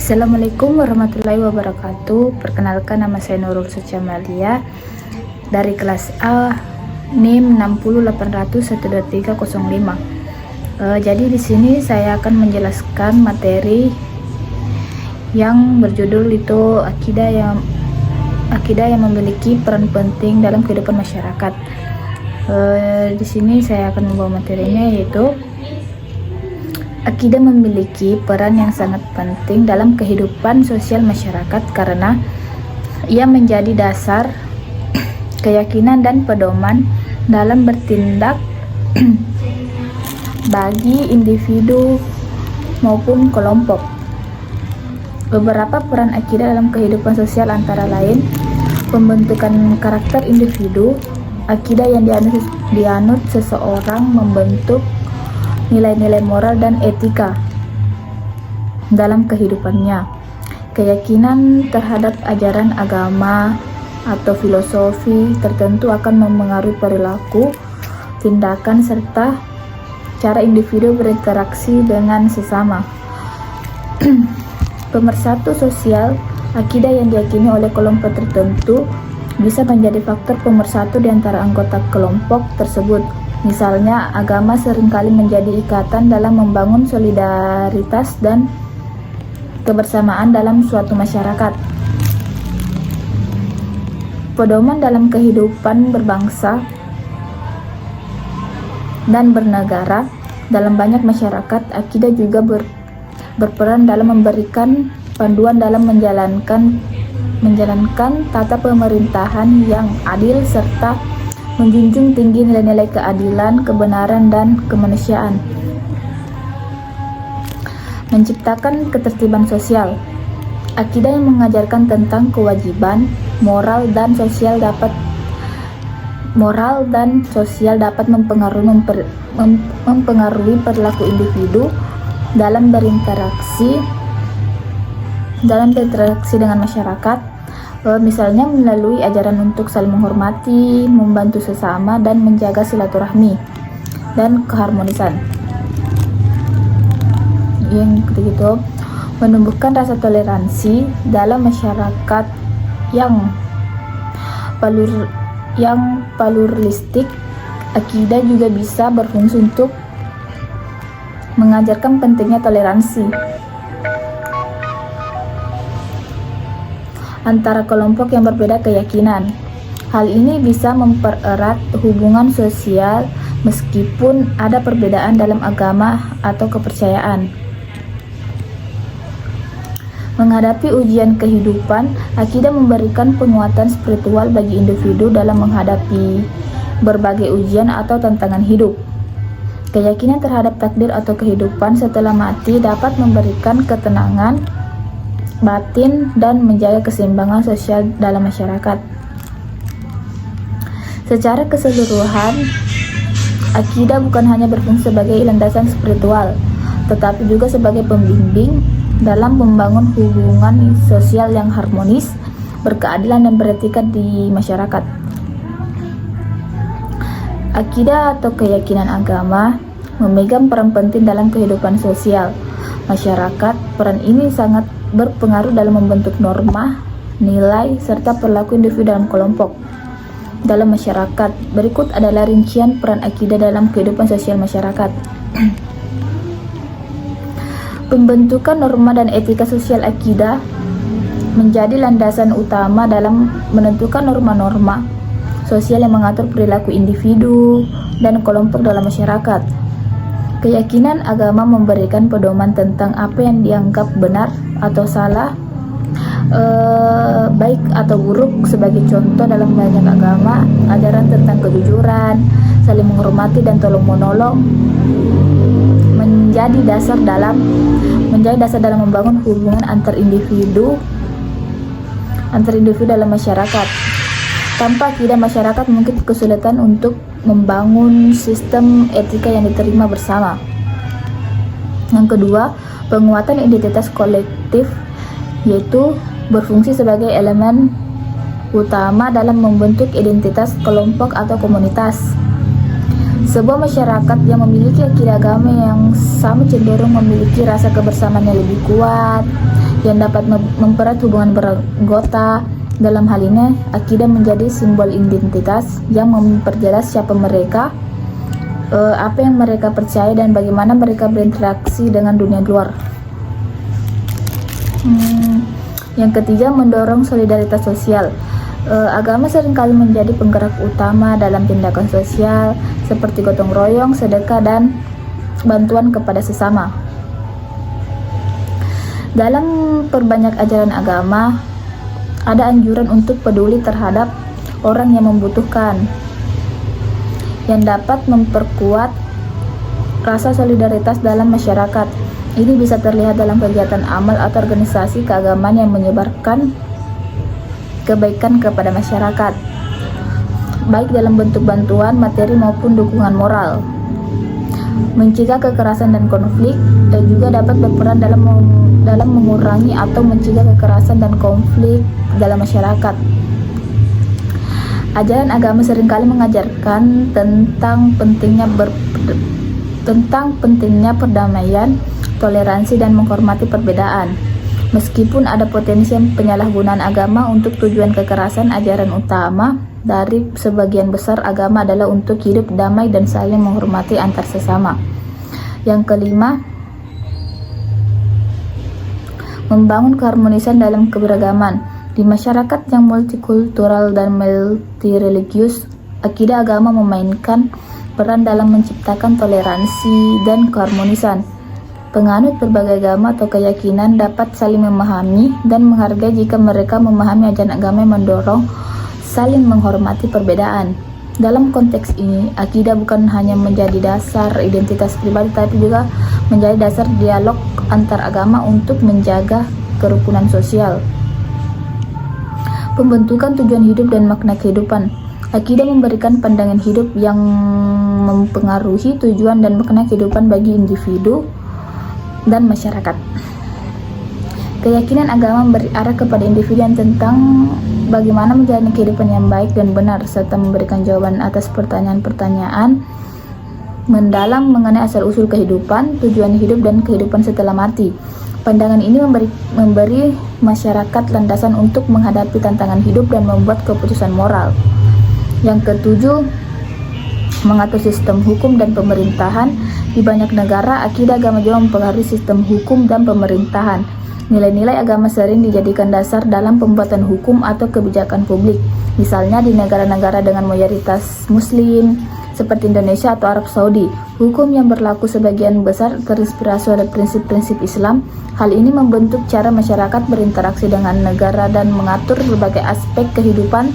Assalamualaikum warahmatullahi wabarakatuh. Perkenalkan, nama saya Nurul Suciamalia dari kelas A, NIM 60800123005. Jadi di sini saya akan menjelaskan materi yang berjudul itu akidah yang memiliki peran penting dalam kehidupan masyarakat. Di sini saya akan membawa materinya, yaitu akidah memiliki peran yang sangat penting dalam kehidupan sosial masyarakat karena ia menjadi dasar keyakinan dan pedoman dalam bertindak bagi individu maupun kelompok. Beberapa peran akidah dalam kehidupan sosial antara lain pembentukan karakter individu. Akidah yang dianut seseorang membentuk nilai-nilai moral dan etika dalam kehidupannya. Keyakinan terhadap ajaran agama atau filosofi tertentu akan memengaruhi perilaku, tindakan, serta cara individu berinteraksi dengan sesama. Pemersatu sosial, akidah yang diyakini oleh kelompok tertentu bisa menjadi faktor pemersatu di antara anggota kelompok tersebut. Misalnya, agama seringkali menjadi ikatan dalam membangun solidaritas dan kebersamaan dalam suatu masyarakat. Pedoman dalam kehidupan berbangsa dan bernegara. Dalam banyak masyarakat, akidah juga berperan dalam memberikan panduan dalam menjalankan tata pemerintahan yang adil serta menjunjung tinggi nilai-nilai keadilan, kebenaran, dan kemanusiaan. Menciptakan ketertiban sosial. Akidah yang mengajarkan tentang kewajiban moral dan sosial dapat mempengaruhi perilaku individu dalam berinteraksi dengan masyarakat. Misalnya melalui ajaran untuk saling menghormati, membantu sesama, dan menjaga silaturahmi dan keharmonisan. Yang ketiga, menumbuhkan rasa toleransi dalam masyarakat yang pluralistik. Akidah juga bisa berfungsi untuk mengajarkan pentingnya toleransi antara kelompok yang berbeda keyakinan. Hal ini bisa mempererat hubungan sosial meskipun ada perbedaan dalam agama atau kepercayaan. Menghadapi ujian kehidupan, akidah memberikan penguatan spiritual bagi individu dalam menghadapi berbagai ujian atau tantangan hidup. Keyakinan terhadap takdir atau kehidupan setelah mati dapat memberikan ketenangan batin dan menjaga keseimbangan sosial dalam masyarakat. Secara keseluruhan, akidah bukan hanya berfungsi sebagai landasan spiritual, tetapi juga sebagai pembimbing dalam membangun hubungan sosial yang harmonis, berkeadilan, dan beretika di masyarakat. Akidah atau keyakinan agama memegang peran penting dalam kehidupan sosial masyarakat. Peran ini sangat berpengaruh dalam membentuk norma, nilai, serta perilaku individu dalam kelompok dalam masyarakat. Berikut adalah rincian peran akidah dalam kehidupan sosial masyarakat. Pembentukan norma dan etika sosial. Akidah menjadi landasan utama dalam menentukan norma-norma sosial yang mengatur perilaku individu dan kelompok dalam masyarakat. Keyakinan agama memberikan pedoman tentang apa yang dianggap benar atau salah, baik atau buruk. Sebagai contoh, dalam banyak agama, ajaran tentang kejujuran, saling menghormati, dan tolong-menolong menjadi dasar dalam membangun hubungan antar individu dalam masyarakat. Tanpa akidah, masyarakat mungkin kesulitan untuk membangun sistem etika yang diterima bersama. Yang kedua, penguatan identitas kolektif, yaitu berfungsi sebagai elemen utama dalam membentuk identitas kelompok atau komunitas. Sebuah masyarakat yang memiliki akidah agama yang sama cenderung memiliki rasa kebersamaan yang lebih kuat, yang dapat mempererat hubungan beranggota. Dalam hal ini, akidah menjadi simbol identitas yang memperjelas siapa mereka, apa yang mereka percaya, dan bagaimana mereka berinteraksi dengan dunia luar. Yang ketiga, mendorong solidaritas sosial. Agama seringkali menjadi penggerak utama dalam tindakan sosial seperti gotong royong, sedekah, dan bantuan kepada sesama. Dalam perbanyak ajaran agama, ada anjuran untuk peduli terhadap orang yang membutuhkan, yang dapat memperkuat rasa solidaritas dalam masyarakat. Ini bisa terlihat dalam kegiatan amal atau organisasi keagamaan yang menyebarkan kebaikan kepada masyarakat, baik dalam bentuk bantuan materi maupun dukungan moral. Mencegah kekerasan dan konflik juga dapat berperan dalam mengurangi atau mencegah kekerasan dan konflik dalam masyarakat. Ajaran agama seringkali mengajarkan tentang pentingnya perdamaian, toleransi, dan menghormati perbedaan. Meskipun ada potensi penyalahgunaan agama untuk tujuan kekerasan, ajaran utama dari sebagian besar agama adalah untuk hidup damai dan saling menghormati antar sesama. Yang kelima, membangun keharmonisan dalam keberagaman. Di masyarakat yang multikultural dan multireligius, akidah agama memainkan peran dalam menciptakan toleransi dan keharmonisan. Penganut berbagai agama atau keyakinan dapat saling memahami dan menghargai jika mereka memahami ajaran agama yang mendorong saling menghormati perbedaan. Dalam konteks ini, akidah bukan hanya menjadi dasar identitas pribadi, tapi juga menjadi dasar dialog antar agama untuk menjaga kerukunan sosial. Pembentukan tujuan hidup dan makna kehidupan. Akidah memberikan pandangan hidup yang mempengaruhi tujuan dan makna kehidupan bagi individu dan masyarakat. Keyakinan agama memberi arah kepada individu yang tentang bagaimana menjalani kehidupan yang baik dan benar, serta memberikan jawaban atas pertanyaan-pertanyaan mendalam mengenai asal-usul kehidupan, tujuan hidup, dan kehidupan setelah mati. Pandangan ini memberi masyarakat landasan untuk menghadapi tantangan hidup dan membuat keputusan moral. Yang ketujuh, mengatur sistem hukum dan pemerintahan. Di banyak negara, akidah agama juga mempengaruhi sistem hukum dan pemerintahan. Nilai-nilai agama sering dijadikan dasar dalam pembuatan hukum atau kebijakan publik. Misalnya di negara-negara dengan mayoritas Muslim seperti Indonesia atau Arab Saudi, hukum yang berlaku sebagian besar terinspirasi oleh prinsip-prinsip Islam. Hal ini membentuk cara masyarakat berinteraksi dengan negara dan mengatur berbagai aspek kehidupan,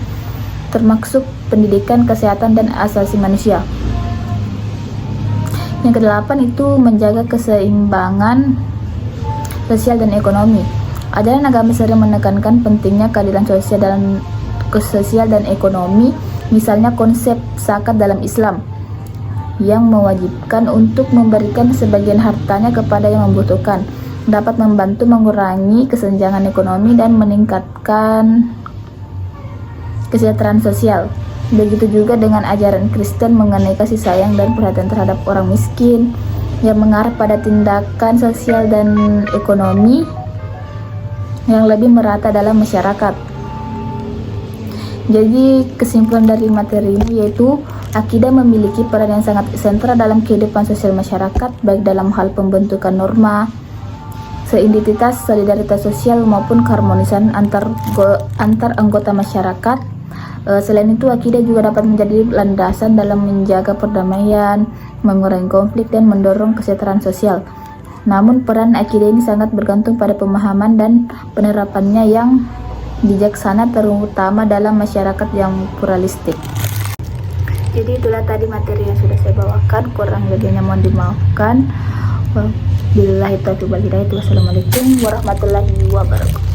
termasuk pendidikan, kesehatan, dan asasi manusia. Yang kedelapan itu menjaga keseimbangan sosial dan ekonomi. Ajaran agama sering menekankan pentingnya keadilan sosial dan ekonomi. Misalnya konsep zakat dalam Islam yang mewajibkan untuk memberikan sebagian hartanya kepada yang membutuhkan, dapat membantu mengurangi kesenjangan ekonomi dan meningkatkan kesejahteraan sosial. Begitu juga dengan ajaran Kristen mengenai kasih sayang dan perhatian terhadap orang miskin yang mengarah pada tindakan sosial dan ekonomi yang lebih merata dalam masyarakat. Jadi kesimpulan dari materi ini yaitu akidah memiliki peran yang sangat sentral dalam kehidupan sosial masyarakat, baik dalam hal pembentukan norma, seidentitas, solidaritas sosial, maupun keharmonisan antar anggota masyarakat. Selain itu, akidah juga dapat menjadi landasan dalam menjaga perdamaian, mengurangi konflik, dan mendorong kesejahteraan sosial. Namun peran akidah ini sangat bergantung pada pemahaman dan penerapannya yang bijaksana, terutama dalam masyarakat yang pluralistik. Jadi itulah tadi materi yang sudah saya bawakan, kurang lebihnya mohon dimaafkan. Wabillahi taufiq wal hidayah. Wassalamualaikum warahmatullahi wabarakatuh.